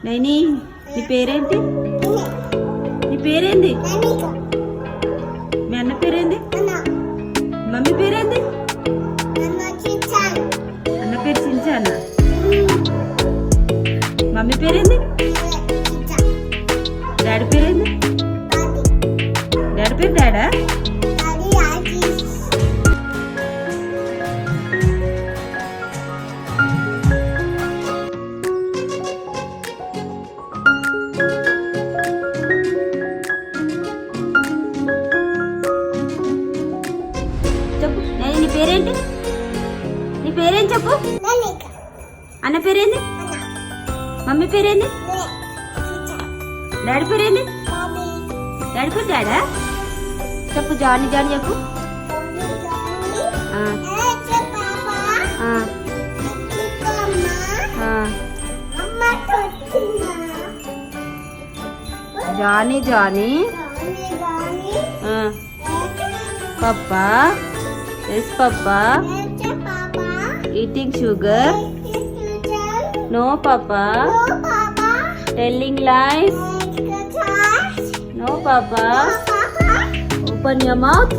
నైని నీ పేరేంటి? నీ పేరేంది? మీ అన్న పేరేంది? మమ్మీ పేరేంది? అన్న పేరు చించాన్న. మమ్మీ పేరేంది? డాడీ పేరేంది? డాడీ పేరు డాడా? చెప్పు నీ పేరేంటి? నీ పేరేం చెప్పు. అన్న పేరేంది? మమ్మీ పేరేంది? డాడీ పేరేంది? డాడీ పేరు డాడా? చెప్పు జానీ జానీ చెప్పు. Johnny Johnny papa yes papa eating sugar no papa telling lies no papa open your mouth